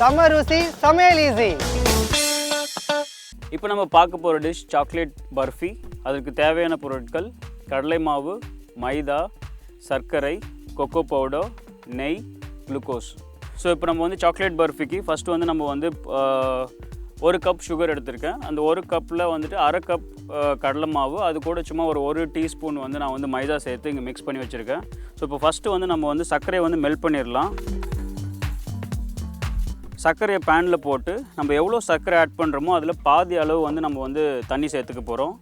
செம ருசி சமையல் ஈஸி. இப்போ நம்ம பார்க்க போகிற டிஷ் சாக்லேட் பர்ஃபி. அதற்கு தேவையான பொருட்கள் கடலை மாவு, மைதா, சர்க்கரை, கொக்கோ பவுடர், நெய், குளுக்கோஸ். ஸோ இப்போ நம்ம வந்து சாக்லேட் பர்ஃபிக்கு ஃபஸ்ட்டு வந்து நம்ம வந்து 1 கப் சுகர் எடுத்திருக்கேன். அந்த 1 கப்பில் வந்துட்டு 1/2 கப் கடலை மாவு, அது கூட சும்மா ஒரு டீஸ்பூன் வந்து நான் வந்து மைதா சேர்த்து இங்கே மிக்ஸ் பண்ணி வச்சுருக்கேன். ஸோ இப்போ ஃபஸ்ட்டு வந்து நம்ம வந்து சர்க்கரையை வந்து மெல்ட் பண்ணிடலாம். சர்க்கரையை பேனில் போட்டு நம்ம எவ்வளோ சர்க்கரை ஆட் பண்ணுறோமோ அதில் பாதி அளவு வந்து நம்ம வந்து தண்ணி சேர்த்துக்க போகிறோம்.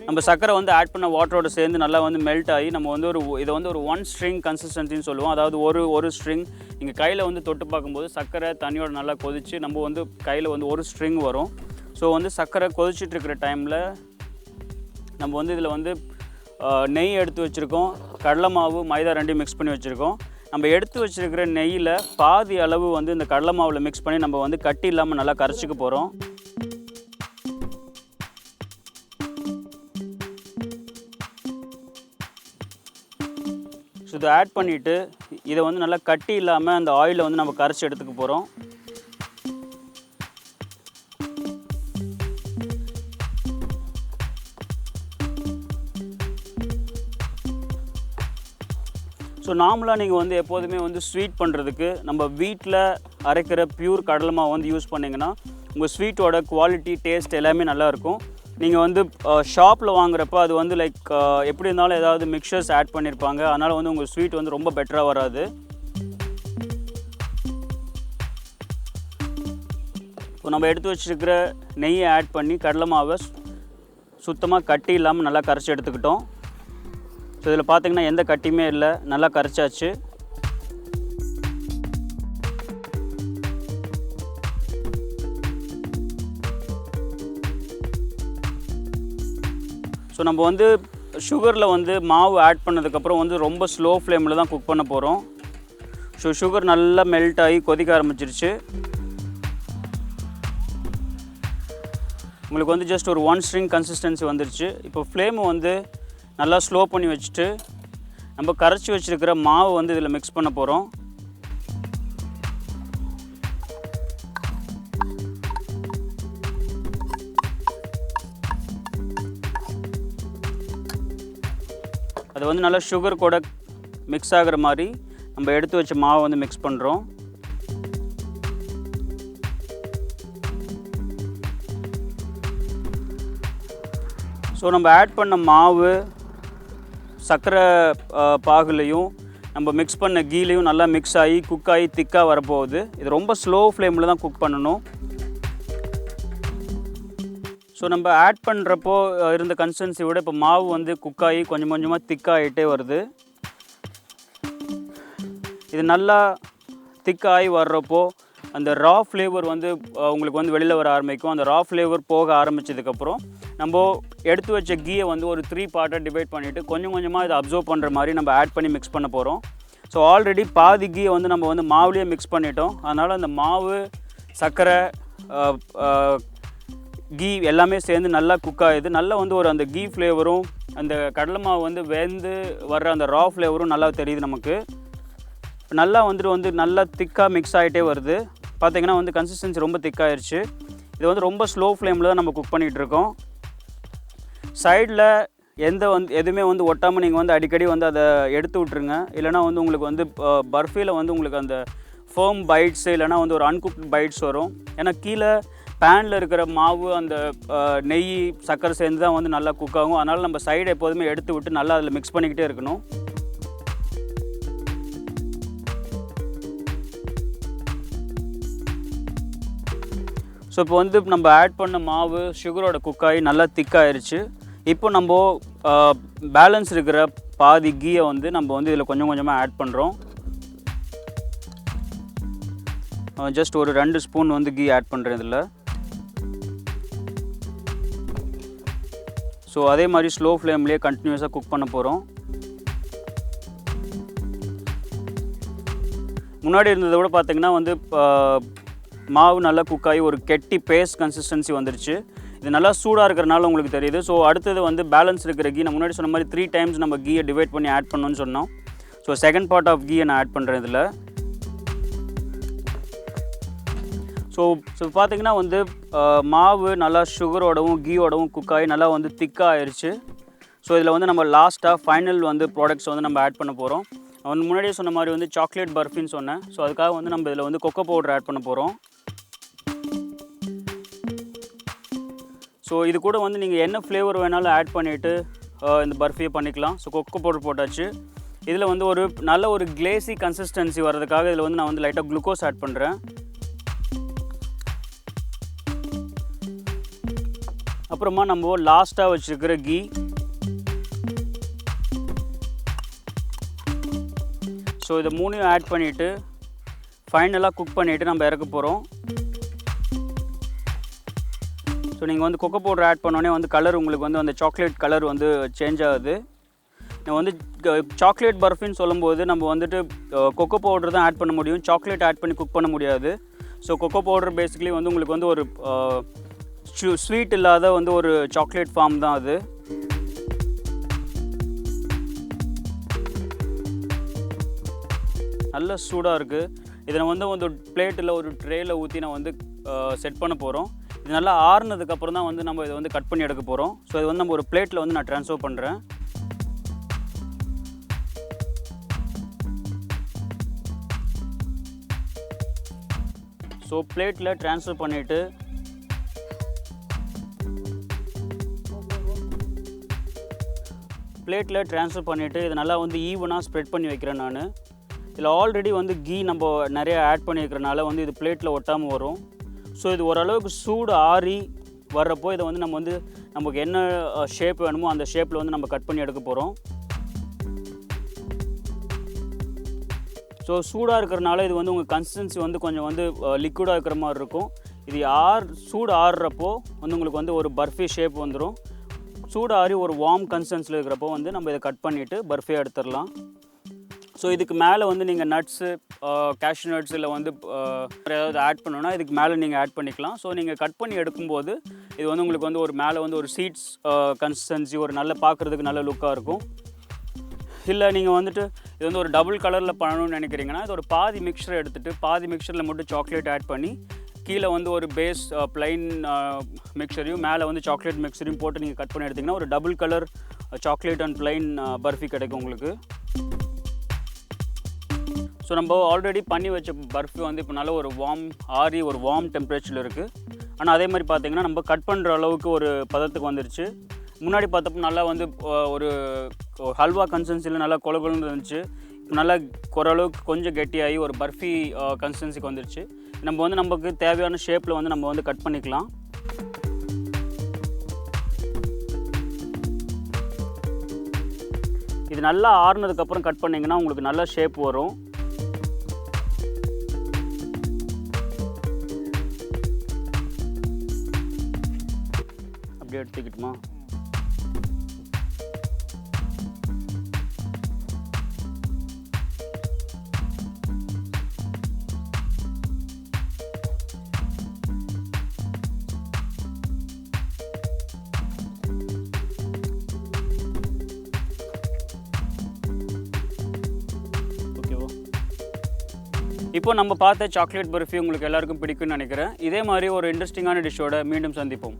நம்ம சர்க்கரை வந்து ஆட் பண்ண வாட்டரோடு சேர்ந்து நல்லா வந்து மெல்ட் ஆகி நம்ம வந்து இதை வந்து ஒரு 1 ஸ்ட்ரிங் கன்சிஸ்டன்சின்னு சொல்லுவோம். அதாவது ஒரு ஸ்ட்ரிங் நீங்கள் கையில் வந்து தொட்டு பார்க்கும்போது சர்க்கரை தண்ணியோடு நல்லா கொதித்து நம்ம வந்து கையில் வந்து ஒரு ஸ்ட்ரிங் வரும். ஸோ வந்து சர்க்கரை கொதிச்சுட்டு இருக்கிற டைமில் நம்ம வந்து இதில் வந்து நெய் எடுத்து வச்சுருக்கோம், கடலை மாவு, மைதா ரெண்டையும் மிக்ஸ் பண்ணி வச்சுருக்கோம். நம்ம எடுத்து வச்சுருக்கிற நெய்யில் பாதி அளவு வந்து இந்த கடலை மாவில் மிக்ஸ் பண்ணி நம்ம வந்து கட்டி இல்லாமல் நல்லா கரைச்சிக்க போகிறோம். ஸோ இதை ஆட் பண்ணிவிட்டு இதை வந்து நல்லா கட்டி இல்லாமல் அந்த ஆயிலை வந்து நம்ம கரைச்சி எடுத்துக்க போகிறோம். ஸோ நார்மலாக நீங்கள் வந்து எப்போதுமே வந்து ஸ்வீட் பண்ணுறதுக்கு நம்ம வீட்டில் அரைக்கிற பியூர் கடலை மாவு வந்து யூஸ் பண்ணிங்கன்னா உங்கள் ஸ்வீட்டோட குவாலிட்டி, டேஸ்ட் எல்லாமே நல்லாயிருக்கும். நீங்கள் வந்து ஷாப்பில் வாங்குறப்போ அது வந்து லைக் எப்படி இருந்தாலும் ஏதாவது மிக்சர்ஸ் ஆட் பண்ணியிருப்பாங்க. அதனால் வந்து உங்கள் ஸ்வீட் வந்து ரொம்ப பெட்டராக வராது. இப்போ நம்ம எடுத்து வச்சுருக்கிற நெய்யை ஆட் பண்ணி கடலை மாவை சுத்தமாக கட்டி இல்லாமல் நல்லா கரைச்சி எடுத்துக்கிட்டோம். ஸோ இதில் பார்த்திங்கன்னா எந்த கட்டியுமே இல்லை, நல்லா கரைச்சாச்சு. ஸோ நம்ம வந்து சுகரில் வந்து மாவு ஆட் பண்ணதுக்கப்புறம் வந்து ரொம்ப ஸ்லோ ஃப்ளேமில் தான் குக் பண்ண போகிறோம். ஸோ சுகர் நல்லா மெல்ட் ஆகி கொதிக்க ஆரம்பிச்சிருச்சு. உங்களுக்கு வந்து ஜஸ்ட் ஒரு 1 ஸ்ட்ரிங் கன்சிஸ்டன்சி வந்துருச்சு. இப்போ ஃப்ளேமை வந்து நல்லா ஸ்லோ பண்ணி வச்சுட்டு நம்ம கரைச்சி வச்சுருக்கிற மாவு வந்து இதில் மிக்ஸ் பண்ண போகிறோம். அது வந்து நல்லா சுகர் கூட மிக்ஸ் ஆகிற மாதிரி நம்ம எடுத்து வச்ச மாவை வந்து மிக்ஸ் பண்ணுறோம். ஸோ நம்ம ஆட் பண்ண மாவு சர்க்கரை பாகுலையும் நம்ம மிக்ஸ் பண்ண கீலையும் நல்லா மிக்ஸ் ஆகி குக் ஆகி திக்காக வரப்போகுது. இது ரொம்ப ஸ்லோ ஃப்ளேமில் தான் குக் பண்ணணும். ஸோ நம்ம ஆட் பண்ணுறப்போ இருந்த கன்சிஸ்டன்சி விட இப்போ மாவு வந்து குக்காகி கொஞ்சம் கொஞ்சமாக திக்காகிட்டே வருது. இது நல்லா திக்காகி வர்றப்போ அந்த ரா ஃப்ளேவர் வந்து உங்களுக்கு வந்து வெளியில் வர ஆரம்பிக்கும். அந்த ரா ஃப்ளேவர் போக ஆரம்பித்ததுக்கப்புறம் நம்ம எடுத்து வச்ச கீயை வந்து ஒரு 3 பார்ட்டாக டிவைட் பண்ணிவிட்டு கொஞ்சம் கொஞ்சமாக இதை அப்சர்வ் பண்ணுற மாதிரி நம்ம ஆட் பண்ணி மிக்ஸ் பண்ண போகிறோம். ஸோ ஆல்ரெடி பாதி கீயை வந்து நம்ம வந்து மாவுலேயே மிக்ஸ் பண்ணிட்டோம். அதனால் அந்த மாவு, சர்க்கரை, கீ எல்லாமே சேர்ந்து நல்லா குக் ஆகுது. நல்லா வந்து ஒரு அந்த கீ ஃப்ளேவரும் அந்த கடலை மாவு வந்து வெந்து வர்ற அந்த ரா ஃப்ளேவரும் நல்லா தெரியுது நமக்கு. நல்லா வந்துட்டு நல்லா திக்காக மிக்ஸ் ஆகிட்டே வருது. பார்த்திங்கன்னா வந்து கன்சிஸ்டன்சி ரொம்ப திக்காகிடுச்சு. இது வந்து ரொம்ப ஸ்லோ ஃப்ளேமில் தான் நம்ம குக் பண்ணிகிட்ருக்கோம். சைடில் எதுவுமே வந்து ஒட்டாமல் நீங்கள் வந்து அடிக்கடி வந்து அதை எடுத்து விட்ருங்க. இல்லைனா வந்து உங்களுக்கு வந்து பர்ஃபியில் வந்து உங்களுக்கு அந்த ஃபேர்ம் பைட்ஸு இல்லைனா வந்து ஒரு அன்குக்ட் பைட்ஸ் வரும். ஏன்னா கீழே பேனில் இருக்கிற மாவு அந்த நெய், சர்க்கரை சேர்ந்து தான் வந்து நல்லா குக் ஆகும். அதனால் நம்ம சைடு எப்போதுமே எடுத்து விட்டு நல்லா அதில் மிக்ஸ் பண்ணிக்கிட்டே இருக்கணும். ஸோ இப்போ வந்து நம்ம ஆட் பண்ண மாவு சுகரோட குக்காகி நல்லா திக்காயிருச்சு. இப்போ நம்ம பேலன்ஸ் இருக்கிற பாதி கீயை வந்து நம்ம வந்து இதில் கொஞ்சம் கொஞ்சமாக ஆட் பண்ணுறோம். ஜஸ்ட் ஒரு 2 ஸ்பூன் வந்து கீ ஆட் பண்ணுறேன் இதில். ஸோ அதே மாதிரி ஸ்லோ ஃப்ளேம்லேயே கண்டினியூஸாக குக் பண்ண போகிறோம். முன்னாடி இருந்ததை விட பார்த்திங்கன்னா வந்து மாவு நல்லா குக் ஆகி ஒரு கெட்டி பேஸ்ட் கன்சிஸ்டன்சி வந்துருச்சு. இது நல்லா சூடாக இருக்கிறனால உங்களுக்கு தெரியுது. ஸோ அடுத்தது வந்து பேலன்ஸ் இருக்கிற கீ நான் முன்னாடி சொன்ன மாதிரி 3 டைம்ஸ் நம்ம கீயை டிவைட் பண்ணி ஆட் பண்ணணும்னு சொன்னோம். ஸோ செகண்ட் பார்ட் ஆஃப் கீயை நான் ஆட் பண்ணுறேன் இதில். ஸோ பார்த்தீங்கன்னா வந்து மாவு நல்லா சுகரோடவும் கீயோடவும் குக் ஆகி நல்லா வந்து திக்காக ஆயிடுச்சு. ஸோ இதில் வந்து நம்ம லாஸ்ட்டாக ஃபைனல் வந்து ப்ராடக்ட்ஸ் வந்து நம்ம ஆட் பண்ண போகிறோம். நான் முன்னாடியே சொன்ன மாதிரி வந்து சாக்லேட் பர்ஃபின்னு சொன்னேன். ஸோ அதுக்காக வந்து நம்ம இதில் வந்து கொக்கோ பவுடர் ஆட் பண்ண போகிறோம். ஸோ இது கூட வந்து நீங்கள் என்ன ஃப்ளேவர் வேணாலும் ஆட் பண்ணிவிட்டு இந்த பர்ஃபியை பண்ணிக்கலாம். ஸோ கொக்கோ பவுடர் போட்டாச்சு. இதில் வந்து ஒரு நல்ல ஒரு கிளேசி கன்சிஸ்டன்சி வர்றதுக்காக இதில் வந்து நான் வந்து லைட்டாக குளுக்கோஸ் ஆட் பண்ணுறேன். அப்புறமா நம்ம லாஸ்ட்டாக வச்சுருக்கிற கீ. ஸோ இதை 3 ஆட் பண்ணிவிட்டு ஃபைனலாக குக் பண்ணிவிட்டு நம்ம இறக்க போகிறோம். ஸோ நீங்கள் வந்து கொக்கோ பவுடர் ஆட் பண்ணோடனே வந்து கலர் உங்களுக்கு வந்து அந்த சாக்லேட் கலர் வந்து சேஞ்ச் ஆகுது. நான் வந்து சாக்லேட் பர்ஃபின்னு சொல்லும்போது நம்ம வந்துட்டு கொக்கோ பவுடர் தான் ஆட் பண்ண முடியும், சாக்லேட் ஆட் பண்ணி குக் பண்ண முடியாது. ஸோ கொக்கோ பவுடர் பேசிக்கலி வந்து உங்களுக்கு வந்து ஒரு ஸ்வீட் இல்லாத வந்து ஒரு சாக்லேட் ஃபார்ம் தான் அது. நல்ல சூடாக இருக்குது. இதை நான் வந்து ஒரு பிளேட்டில் ஒரு ட்ரேயில் ஊற்றி நான் வந்து செட் பண்ண போகிறோம். இது நல்லா ஆறுனதுக்கப்புறம் தான் வந்து நம்ம இதை வந்து கட் பண்ணி எடுக்க போகிறோம். ஸோ இது வந்து நம்ம ஒரு பிளேட்டில் வந்து நான் ட்ரான்ஸ்ஃபர் பண்ணுறேன். ஸோ பிளேட்டில் ட்ரான்ஸ்ஃபர் பண்ணிவிட்டு இதை நல்லா வந்து ஈவனாக ஸ்ப்ரெட் பண்ணி வைக்கிறேன் நான். இதில் ஆல்ரெடி வந்து கீ நம்ம நிறைய ஆட் பண்ணி வைக்கிறனால வந்து இது பிளேட்டில் ஒட்டாமல் வரும். ஸோ இது ஓரளவுக்கு சூடு ஆறி வர்றப்போ இதை வந்து நம்ம வந்து நமக்கு என்ன ஷேப் வேணுமோ அந்த ஷேப்பில் வந்து நம்ம கட் பண்ணி எடுக்க போகிறோம். ஸோ சூடாக இருக்கிறனால இது வந்து உங்கள் கன்சிஸ்டன்சி வந்து கொஞ்சம் வந்து லிக்விடாக இருக்கிற மாதிரி இருக்கும். இது சூடு ஆறுறப்போ வந்து உங்களுக்கு வந்து ஒரு பர்ஃபி ஷேப் வந்துடும். சூடு ஆறி ஒரு வார்ம் கன்சிஸ்டன்சியில் இருக்கிறப்போ வந்து நம்ம இதை கட் பண்ணிவிட்டு பர்ஃபியாக எடுத்துடலாம். ஸோ இதுக்கு மேலே வந்து நீங்கள் நட்ஸு, கேஷ்யூ நட்ஸ் இல்லை வந்து ஏதாவது ஆட் பண்ணணுன்னா இதுக்கு மேலே நீங்கள் ஆட் பண்ணிக்கலாம். ஸோ நீங்கள் கட் பண்ணி எடுக்கும்போது இது வந்து உங்களுக்கு வந்து ஒரு மேலே வந்து ஒரு சீட்ஸ் கன்சிஸ்டன்சி ஒரு நல்ல பார்க்குறதுக்கு நல்ல லுக்காக இருக்கும். இல்லை நீங்கள் வந்துட்டு இது வந்து ஒரு டபுள் கலரில் பண்ணணும்னு நினைக்கிறீங்கன்னா இது ஒரு பாதி மிக்சரை எடுத்துகிட்டு பாதி மிக்சரில் மட்டும் சாக்லேட் ஆட் பண்ணி கீழே வந்து ஒரு பேஸ் ப்ளைன் மிக்சரையும் மேலே வந்து சாக்லேட் மிக்சரையும் போட்டு நீங்கள் கட் பண்ணி எடுத்திங்கன்னா ஒரு double colour chocolate and plain barfi கிடைக்கும் உங்களுக்கு. ஸோ நம்ம ஆல்ரெடி பண்ணி வச்ச பர்ஃபி வந்து இப்போ நல்ல ஒரு வார்ம் டெம்பரேச்சரில் இருக்குது. ஆனால் அதே மாதிரி பார்த்திங்கன்னா நம்ம கட் பண்ணுற அளவுக்கு ஒரு பதத்துக்கு வந்துருச்சு. முன்னாடி பார்த்தப்போ நல்லா வந்து ஒரு ஹல்வா கன்சிஸ்டன்சியில் நல்லா கொலன்னு இருந்துச்சு. இப்போ நல்லா ஓரளவுக்கு கொஞ்சம் கெட்டியாகி ஒரு பர்ஃபி கன்சிஸ்டன்சிக்கு வந்துருச்சு. நம்ம வந்து நமக்கு தேவையான ஷேப்பில் வந்து நம்ம வந்து கட் பண்ணிக்கலாம். இது நல்லா ஆறுனதுக்கப்புறம் கட் பண்ணிங்கன்னா உங்களுக்கு நல்ல ஷேப் வரும். அப்படியே எடுத்துக்கிட்டுமா. இப்போ நம்ம பார்த்த சாக்லேட் பர்ஃபி உங்களுக்கு எல்லாருக்கும் பிடிக்கும்னு நினைக்கிறேன். இதே மாதிரி ஒரு இன்ட்ரெஸ்டிங்கான டிஷ்ஷோட மீண்டும் சந்திப்போம்.